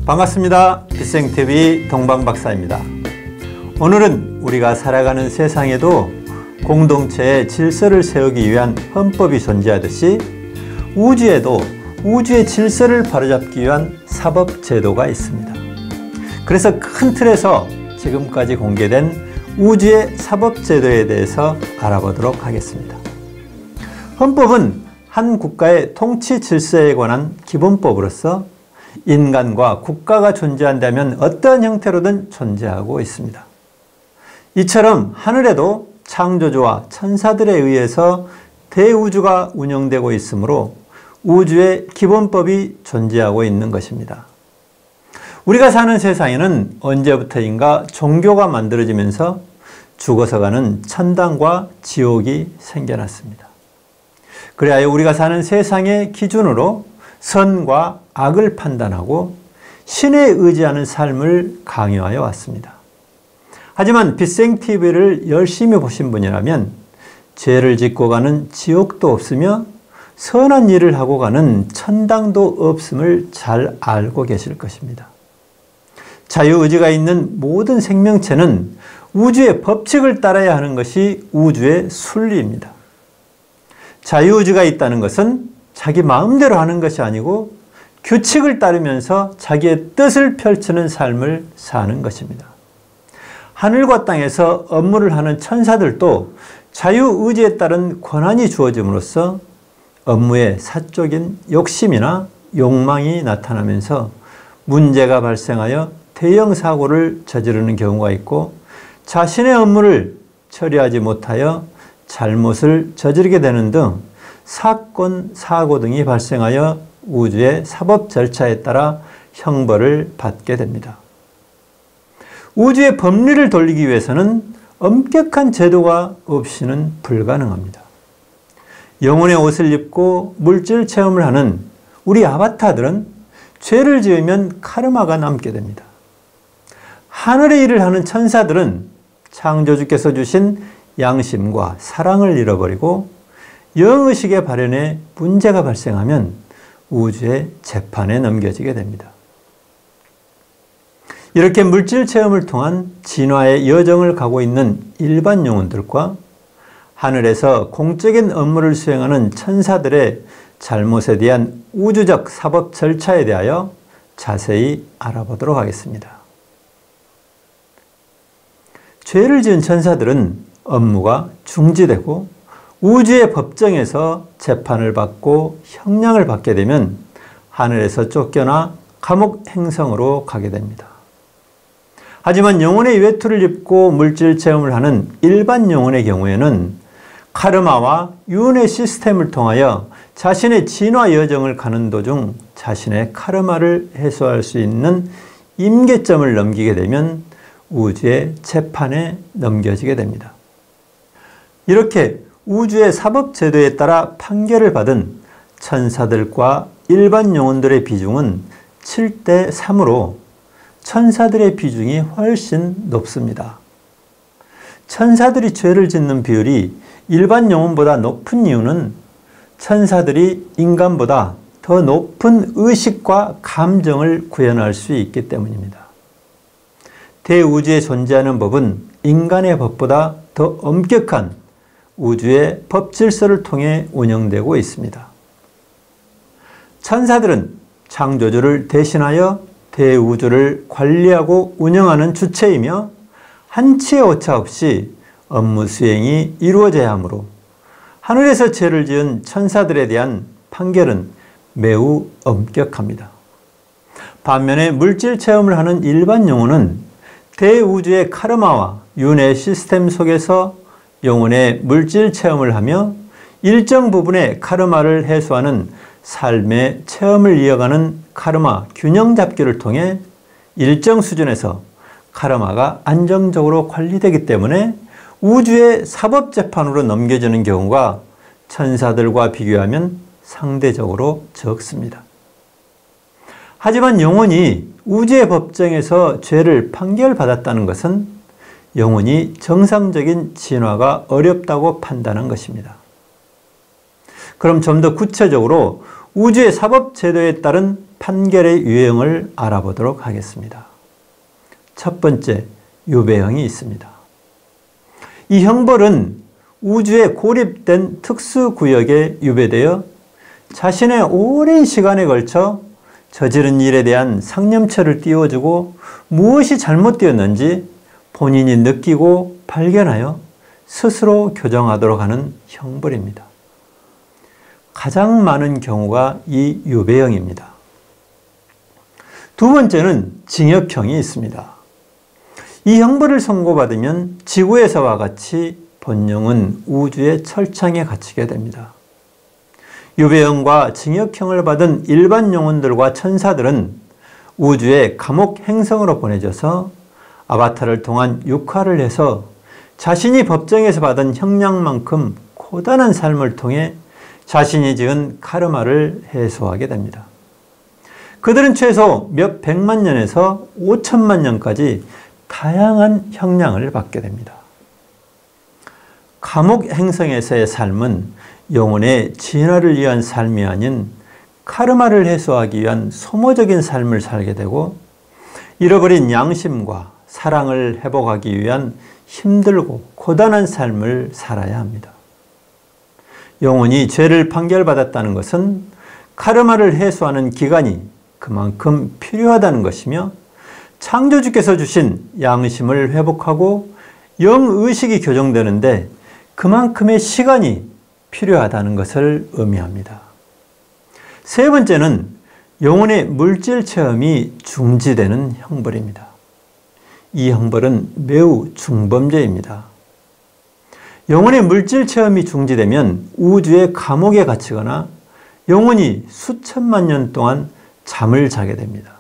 반갑습니다. 빛생TV 동방박사입니다. 오늘은 우리가 살아가는 세상에도 공동체의 질서를 세우기 위한 헌법이 존재하듯이 우주에도 우주의 질서를 바로잡기 위한 사법제도가 있습니다. 그래서 큰 틀에서 지금까지 공개된 우주의 사법제도에 대해서 알아보도록 하겠습니다. 헌법은 한 국가의 통치 질서에 관한 기본법으로서 인간과 국가가 존재한다면 어떠한 형태로든 존재하고 있습니다. 이처럼 하늘에도 창조주와 천사들에 의해서 대우주가 운영되고 있으므로 우주의 기본법이 존재하고 있는 것입니다. 우리가 사는 세상에는 언제부터인가 종교가 만들어지면서 죽어서 가는 천당과 지옥이 생겨났습니다. 그래야 우리가 사는 세상의 기준으로 선과 악을 판단하고 신에 의지하는 삶을 강요하여 왔습니다. 하지만 빛생TV를 열심히 보신 분이라면 죄를 짓고 가는 지옥도 없으며 선한 일을 하고 가는 천당도 없음을 잘 알고 계실 것입니다. 자유의지가 있는 모든 생명체는 우주의 법칙을 따라야 하는 것이 우주의 순리입니다. 자유의지가 있다는 것은 자기 마음대로 하는 것이 아니고 규칙을 따르면서 자기의 뜻을 펼치는 삶을 사는 것입니다. 하늘과 땅에서 업무를 하는 천사들도 자유의지에 따른 권한이 주어짐으로써 업무에 사적인 욕심이나 욕망이 나타나면서 문제가 발생하여 대형 사고를 저지르는 경우가 있고 자신의 업무를 처리하지 못하여 잘못을 저지르게 되는 등 사건, 사고 등이 발생하여 우주의 사법 절차에 따라 형벌을 받게 됩니다. 우주의 법리를 돌리기 위해서는 엄격한 제도가 없이는 불가능합니다. 영혼의 옷을 입고 물질 체험을 하는 우리 아바타들은 죄를 지으면 카르마가 남게 됩니다. 하늘의 일을 하는 천사들은 창조주께서 주신 양심과 사랑을 잃어버리고 영의식의 발현에 문제가 발생하면 우주의 재판에 넘겨지게 됩니다. 이렇게 물질 체험을 통한 진화의 여정을 가고 있는 일반 영혼들과 하늘에서 공적인 업무를 수행하는 천사들의 잘못에 대한 우주적 사법 절차에 대하여 자세히 알아보도록 하겠습니다. 죄를 지은 천사들은 업무가 중지되고 우주의 법정에서 재판을 받고 형량을 받게 되면 하늘에서 쫓겨나 감옥 행성으로 가게 됩니다. 하지만 영혼의 외투를 입고 물질 체험을 하는 일반 영혼의 경우에는 카르마와 윤회 시스템을 통하여 자신의 진화 여정을 가는 도중 자신의 카르마를 해소할 수 있는 임계점을 넘기게 되면 우주의 재판에 넘겨지게 됩니다. 이렇게 우주의 사법제도에 따라 판결을 받은 천사들과 일반 영혼들의 비중은 7대 3으로 천사들의 비중이 훨씬 높습니다. 천사들이 죄를 짓는 비율이 일반 영혼보다 높은 이유는 천사들이 인간보다 더 높은 의식과 감정을 구현할 수 있기 때문입니다. 대우주에 존재하는 법은 인간의 법보다 더 엄격한 우주의 법 질서를 통해 운영되고 있습니다. 천사들은 창조주를 대신하여 대우주를 관리하고 운영하는 주체이며 한치의 오차 없이 업무 수행이 이루어져야 하므로 하늘에서 죄를 지은 천사들에 대한 판결은 매우 엄격합니다. 반면에 물질 체험을 하는 일반 영혼은 대우주의 카르마와 윤회 시스템 속에서 영혼의 물질 체험을 하며 일정 부분의 카르마를 해소하는 삶의 체험을 이어가는 카르마 균형 잡기를 통해 일정 수준에서 카르마가 안정적으로 관리되기 때문에 우주의 사법재판으로 넘겨지는 경우가 천사들과 비교하면 상대적으로 적습니다. 하지만 영혼이 우주의 법정에서 죄를 판결받았다는 것은 영혼이 정상적인 진화가 어렵다고 판단한 것입니다. 그럼 좀 더 구체적으로 우주의 사법제도에 따른 판결의 유형을 알아보도록 하겠습니다. 첫 번째, 유배형이 있습니다. 이 형벌은 우주에 고립된 특수구역에 유배되어 자신의 오랜 시간에 걸쳐 저지른 일에 대한 상념처를 띄워주고 무엇이 잘못되었는지 본인이 느끼고 발견하여 스스로 교정하도록 하는 형벌입니다. 가장 많은 경우가 이 유배형입니다. 두 번째는 징역형이 있습니다. 이 형벌을 선고받으면 지구에서와 같이 본영은 우주의 철창에 갇히게 됩니다. 유배형과 징역형을 받은 일반 영혼들과 천사들은 우주의 감옥 행성으로 보내져서 아바타를 통한 육화를 해서 자신이 법정에서 받은 형량만큼 고단한 삶을 통해 자신이 지은 카르마를 해소하게 됩니다. 그들은 최소 몇 백만 년에서 5천만 년까지 다양한 형량을 받게 됩니다. 감옥 행성에서의 삶은 영혼의 진화를 위한 삶이 아닌 카르마를 해소하기 위한 소모적인 삶을 살게 되고 잃어버린 양심과 사랑을 회복하기 위한 힘들고 고단한 삶을 살아야 합니다. 영혼이 죄를 판결받았다는 것은 카르마를 해소하는 기간이 그만큼 필요하다는 것이며 창조주께서 주신 양심을 회복하고 영의식이 교정되는데 그만큼의 시간이 필요하다는 것을 의미합니다. 세 번째는 영혼의 물질 체험이 중지되는 형벌입니다. 이 형벌은 매우 중범죄입니다. 영혼의 물질 체험이 중지되면 우주의 감옥에 갇히거나 영혼이 수천만 년 동안 잠을 자게 됩니다.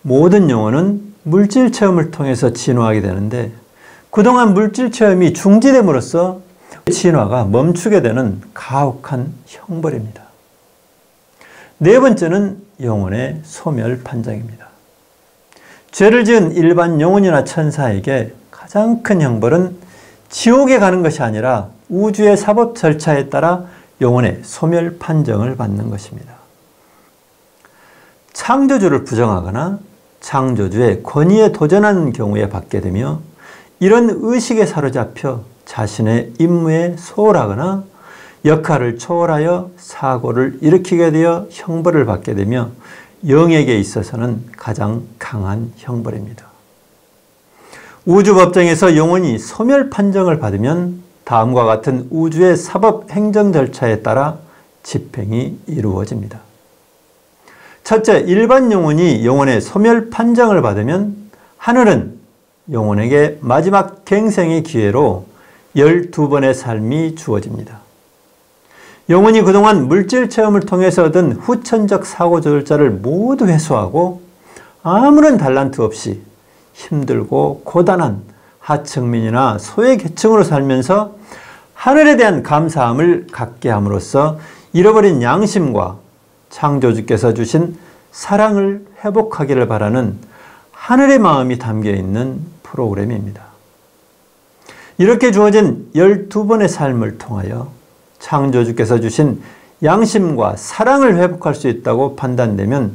모든 영혼은 물질 체험을 통해서 진화하게 되는데 그동안 물질 체험이 중지됨으로써 진화가 멈추게 되는 가혹한 형벌입니다. 네 번째는 영혼의 소멸 판정입니다. 죄를 지은 일반 영혼이나 천사에게 가장 큰 형벌은 지옥에 가는 것이 아니라 우주의 사법 절차에 따라 영혼의 소멸 판정을 받는 것입니다. 창조주를 부정하거나 창조주의 권위에 도전하는 경우에 받게 되며 이런 의식에 사로잡혀 자신의 임무에 소홀하거나 역할을 초월하여 사고를 일으키게 되어 형벌을 받게 되며 영에게 있어서는 가장 강한 형벌입니다. 우주법정에서 영혼이 소멸 판정을 받으면 다음과 같은 우주의 사법 행정 절차에 따라 집행이 이루어집니다. 첫째, 일반 영혼이 영혼의 소멸 판정을 받으면 하늘은 영혼에게 마지막 갱생의 기회로 12번의 삶이 주어집니다. 영혼이 그동안 물질 체험을 통해서 얻은 후천적 사고 절차를 모두 회수하고 아무런 달란트 없이 힘들고 고단한 하층민이나 소외계층으로 살면서 하늘에 대한 감사함을 갖게 함으로써 잃어버린 양심과 창조주께서 주신 사랑을 회복하기를 바라는 하늘의 마음이 담겨있는 프로그램입니다. 이렇게 주어진 12번의 삶을 통하여 창조주께서 주신 양심과 사랑을 회복할 수 있다고 판단되면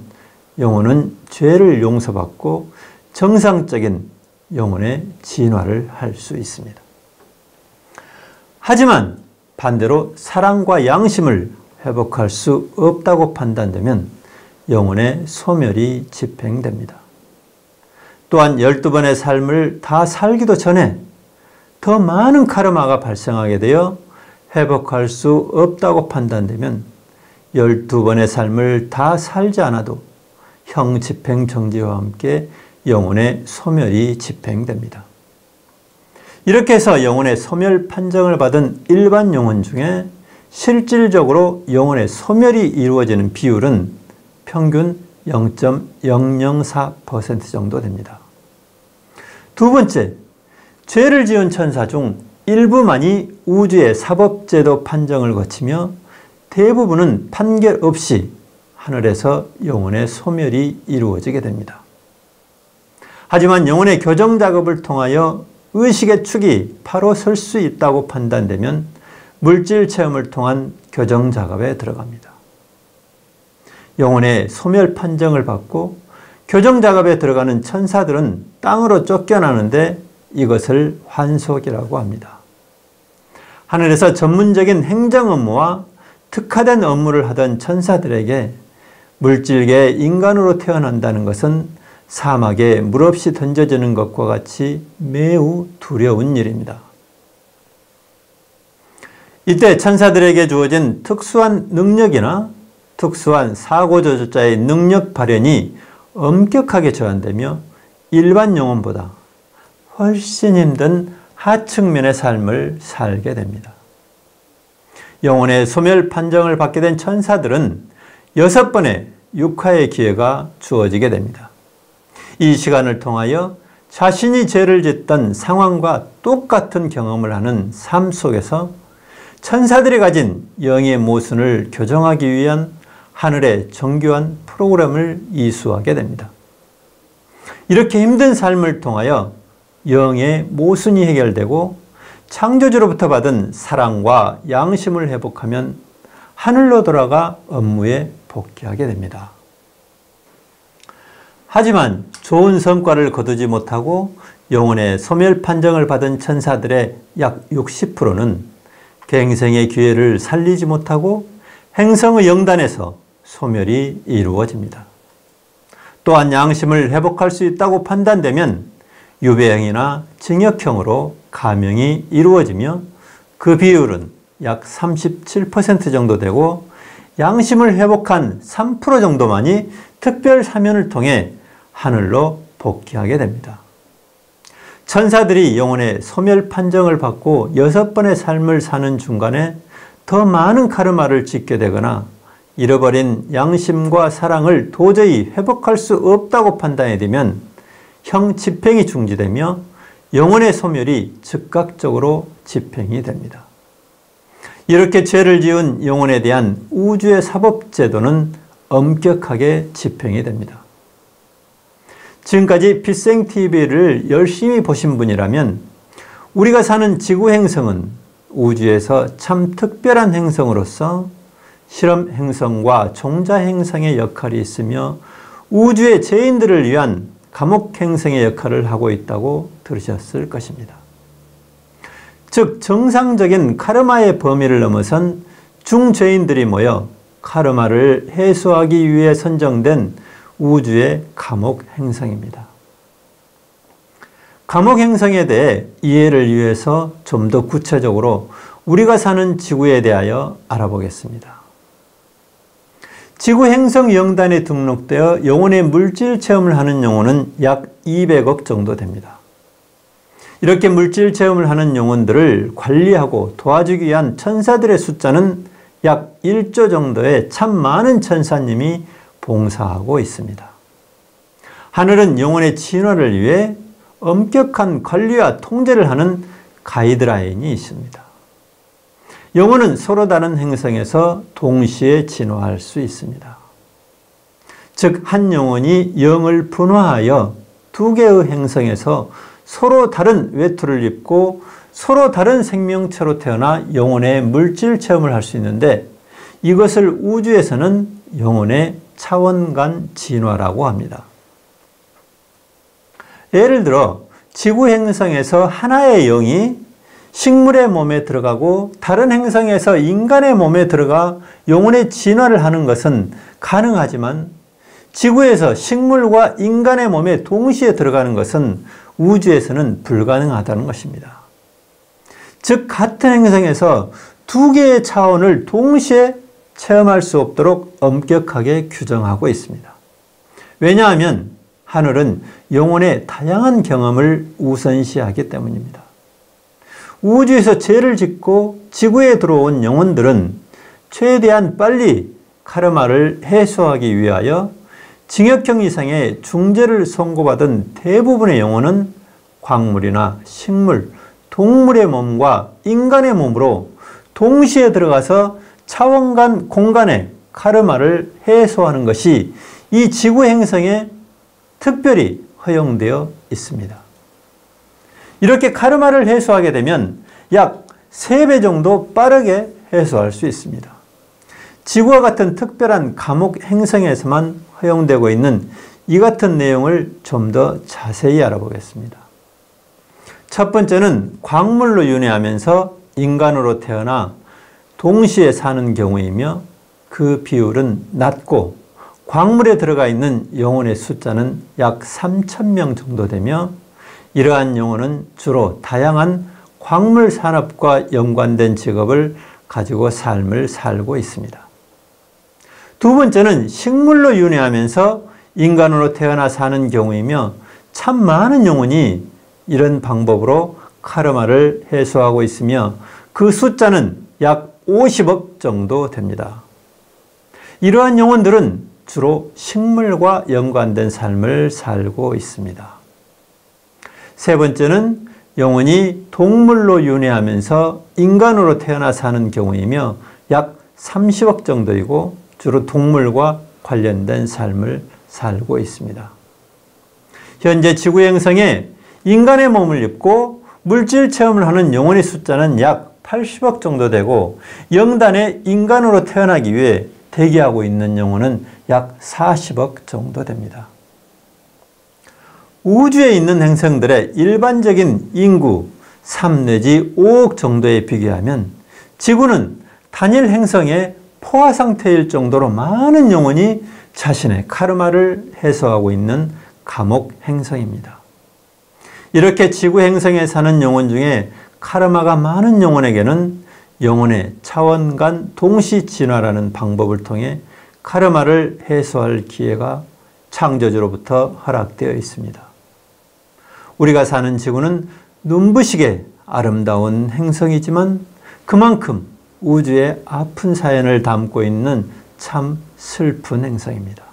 영혼은 죄를 용서받고 정상적인 영혼의 진화를 할 수 있습니다. 하지만 반대로 사랑과 양심을 회복할 수 없다고 판단되면 영혼의 소멸이 집행됩니다. 또한 12번의 삶을 다 살기도 전에 더 많은 카르마가 발생하게 되어 회복할 수 없다고 판단되면 12번의 삶을 다 살지 않아도 형 집행 정지와 함께 영혼의 소멸이 집행됩니다. 이렇게 해서 영혼의 소멸 판정을 받은 일반 영혼 중에 실질적으로 영혼의 소멸이 이루어지는 비율은 평균 0.004% 정도 됩니다. 두 번째, 죄를 지은 천사 중 일부만이 우주의 사법제도 판정을 거치며 대부분은 판결 없이 하늘에서 영혼의 소멸이 이루어지게 됩니다. 하지만 영혼의 교정 작업을 통하여 의식의 축이 바로 설 수 있다고 판단되면 물질 체험을 통한 교정 작업에 들어갑니다. 영혼의 소멸 판정을 받고 교정 작업에 들어가는 천사들은 땅으로 쫓겨나는데 이것을 환속이라고 합니다. 하늘에서 전문적인 행정 업무와 특화된 업무를 하던 천사들에게 물질계 인간으로 태어난다는 것은 사막에 물없이 던져지는 것과 같이 매우 두려운 일입니다. 이때 천사들에게 주어진 특수한 능력이나 특수한 사고조절자의 능력 발현이 엄격하게 제한되며 일반 영혼보다 훨씬 힘든 하층면의 삶을 살게 됩니다. 영혼의 소멸 판정을 받게 된 천사들은 6번의 육화의 기회가 주어지게 됩니다. 이 시간을 통하여 자신이 죄를 짓던 상황과 똑같은 경험을 하는 삶 속에서 천사들이 가진 영의 모순을 교정하기 위한 하늘의 정교한 프로그램을 이수하게 됩니다. 이렇게 힘든 삶을 통하여 영의 모순이 해결되고 창조주로부터 받은 사랑과 양심을 회복하면 하늘로 돌아가 업무에 복귀하게 됩니다. 하지만 좋은 성과를 거두지 못하고 영혼의 소멸 판정을 받은 천사들의 약 60%는 갱생의 기회를 살리지 못하고 행성의 영단에서 소멸이 이루어집니다. 또한 양심을 회복할 수 있다고 판단되면 유배형이나 징역형으로 감형이 이루어지며 그 비율은 약 37% 정도 되고 양심을 회복한 3% 정도만이 특별 사면을 통해 하늘로 복귀하게 됩니다. 천사들이 영혼의 소멸 판정을 받고 6번의 삶을 사는 중간에 더 많은 카르마를 짓게 되거나 잃어버린 양심과 사랑을 도저히 회복할 수 없다고 판단이 되면 형 집행이 중지되며 영혼의 소멸이 즉각적으로 집행이 됩니다. 이렇게 죄를 지은 영혼에 대한 우주의 사법제도는 엄격하게 집행이 됩니다. 지금까지 필생TV를 열심히 보신 분이라면 우리가 사는 지구 행성은 우주에서 참 특별한 행성으로서 실험 행성과 종자 행성의 역할이 있으며 우주의 죄인들을 위한 감옥 행성의 역할을 하고 있다고 들으셨을 것입니다. 즉 정상적인 카르마의 범위를 넘어선 중죄인들이 모여 카르마를 해소하기 위해 선정된 우주의 감옥 행성입니다. 감옥 행성에 대해 이해를 위해서 좀 더 구체적으로 우리가 사는 지구에 대하여 알아보겠습니다. 지구 행성 영단에 등록되어 영혼의 물질 체험을 하는 영혼은 약 200억 정도 됩니다. 이렇게 물질 체험을 하는 영혼들을 관리하고 도와주기 위한 천사들의 숫자는 약 1조 정도의 참 많은 천사님이 봉사하고 있습니다. 하늘은 영혼의 진화를 위해 엄격한 관리와 통제를 하는 가이드라인이 있습니다. 영혼은 서로 다른 행성에서 동시에 진화할 수 있습니다. 즉, 한 영혼이 영을 분화하여 2개의 행성에서 서로 다른 외투를 입고 서로 다른 생명체로 태어나 영혼의 물질 체험을 할 수 있는데 이것을 우주에서는 영혼의 차원 간 진화라고 합니다. 예를 들어 지구 행성에서 하나의 영이 식물의 몸에 들어가고 다른 행성에서 인간의 몸에 들어가 영혼의 진화를 하는 것은 가능하지만 지구에서 식물과 인간의 몸에 동시에 들어가는 것은 우주에서는 불가능하다는 것입니다. 즉 같은 행성에서 2개의 차원을 동시에 체험할 수 없도록 엄격하게 규정하고 있습니다. 왜냐하면 하늘은 영혼의 다양한 경험을 우선시하기 때문입니다. 우주에서 죄를 짓고 지구에 들어온 영혼들은 최대한 빨리 카르마를 해소하기 위하여 징역형 이상의 중죄를 선고받은 대부분의 영혼은 광물이나 식물, 동물의 몸과 인간의 몸으로 동시에 들어가서 차원 간 공간에 카르마를 해소하는 것이 이 지구 행성에 특별히 허용되어 있습니다. 이렇게 카르마를 해소하게 되면 약 3배 정도 빠르게 해소할 수 있습니다. 지구와 같은 특별한 감옥 행성에서만 허용되고 있는 이 같은 내용을 좀 더 자세히 알아보겠습니다. 첫 번째는 광물로 윤회하면서 인간으로 태어나 동시에 사는 경우이며 그 비율은 낮고 광물에 들어가 있는 영혼의 숫자는 약 3,000명 정도 되며 이러한 영혼은 주로 다양한 광물 산업과 연관된 직업을 가지고 삶을 살고 있습니다. 두 번째는 식물로 윤회하면서 인간으로 태어나 사는 경우이며 참 많은 영혼이 이런 방법으로 카르마를 해소하고 있으며 그 숫자는 약 50억 정도 됩니다. 이러한 영혼들은 주로 식물과 연관된 삶을 살고 있습니다. 세 번째는 영혼이 동물로 윤회하면서 인간으로 태어나 사는 경우이며 약 30억 정도이고 주로 동물과 관련된 삶을 살고 있습니다. 현재 지구 행성에 인간의 몸을 입고 물질 체험을 하는 영혼의 숫자는 약 80억 정도 되고 영단에 인간으로 태어나기 위해 대기하고 있는 영혼은 약 40억 정도 됩니다. 우주에 있는 행성들의 일반적인 인구 3 내지 5억 정도에 비교하면 지구는 단일 행성의 포화 상태일 정도로 많은 영혼이 자신의 카르마를 해소하고 있는 감옥 행성입니다. 이렇게 지구 행성에 사는 영혼 중에 카르마가 많은 영혼에게는 영혼의 차원 간 동시 진화라는 방법을 통해 카르마를 해소할 기회가 창조주로부터 허락되어 있습니다. 우리가 사는 지구는 눈부시게 아름다운 행성이지만 그만큼 우주의 아픈 사연을 담고 있는 참 슬픈 행성입니다.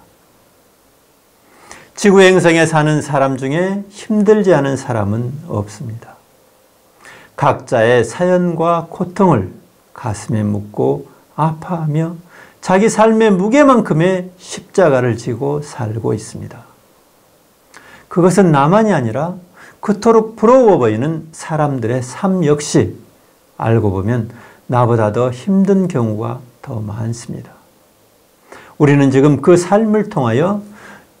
지구 행성에 사는 사람 중에 힘들지 않은 사람은 없습니다. 각자의 사연과 고통을 가슴에 묻고 아파하며 자기 삶의 무게만큼의 십자가를 지고 살고 있습니다. 그것은 나만이 아니라 그토록 부러워 보이는 사람들의 삶 역시 알고 보면 나보다 더 힘든 경우가 더 많습니다. 우리는 지금 그 삶을 통하여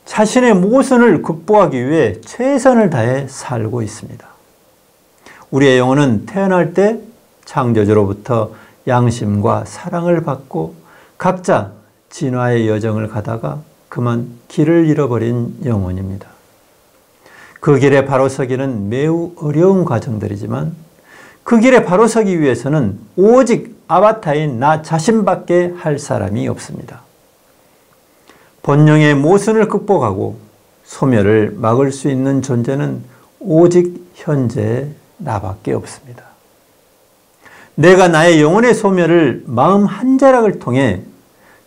자신의 모순을 극복하기 위해 최선을 다해 살고 있습니다. 우리의 영혼은 태어날 때 창조주로부터 양심과 사랑을 받고 각자 진화의 여정을 가다가 그만 길을 잃어버린 영혼입니다. 그 길에 바로 서기는 매우 어려운 과정들이지만 그 길에 바로 서기 위해서는 오직 아바타인 나 자신밖에 할 사람이 없습니다. 본령의 모순을 극복하고 소멸을 막을 수 있는 존재는 오직 현재의 나밖에 없습니다. 내가 나의 영혼의 소멸을 마음 한 자락을 통해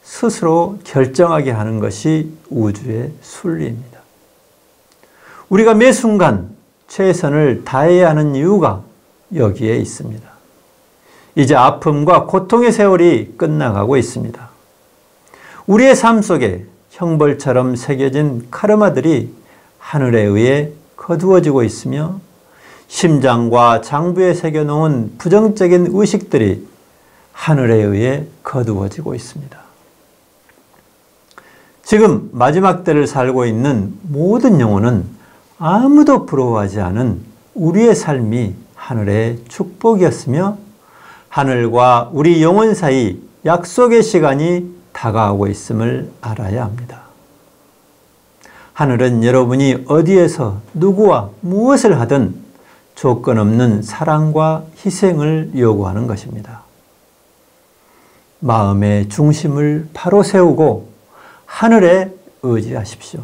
스스로 결정하게 하는 것이 우주의 순리입니다. 우리가 매 순간 최선을 다해야 하는 이유가 여기에 있습니다. 이제 아픔과 고통의 세월이 끝나가고 있습니다. 우리의 삶 속에 형벌처럼 새겨진 카르마들이 하늘에 의해 거두어지고 있으며 심장과 장부에 새겨놓은 부정적인 의식들이 하늘에 의해 거두어지고 있습니다. 지금 마지막 때를 살고 있는 모든 영혼은 아무도 부러워하지 않은 우리의 삶이 하늘의 축복이었으며 하늘과 우리 영혼 사이 약속의 시간이 다가오고 있음을 알아야 합니다. 하늘은 여러분이 어디에서 누구와 무엇을 하든 조건 없는 사랑과 희생을 요구하는 것입니다. 마음의 중심을 바로 세우고 하늘에 의지하십시오.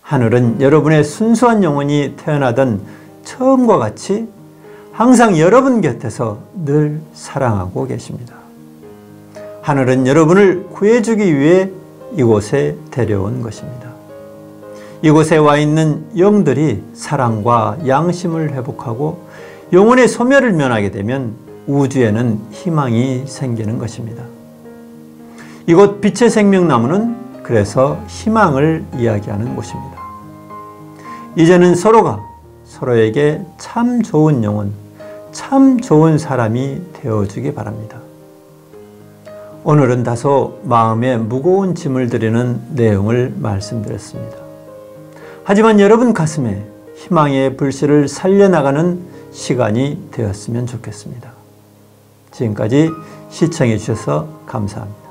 하늘은 여러분의 순수한 영혼이 태어나던 처음과 같이 항상 여러분 곁에서 늘 사랑하고 계십니다. 하늘은 여러분을 구해주기 위해 이곳에 데려온 것입니다. 이곳에 와 있는 영들이 사랑과 양심을 회복하고 영혼의 소멸을 면하게 되면 우주에는 희망이 생기는 것입니다. 이곳 빛의 생명나무는 그래서 희망을 이야기하는 곳입니다. 이제는 서로가 서로에게 참 좋은 영혼, 참 좋은 사람이 되어주기 바랍니다. 오늘은 다소 마음에 무거운 짐을 드리는 내용을 말씀드렸습니다. 하지만 여러분 가슴에 희망의 불씨를 살려나가는 시간이 되었으면 좋겠습니다. 지금까지 시청해 주셔서 감사합니다.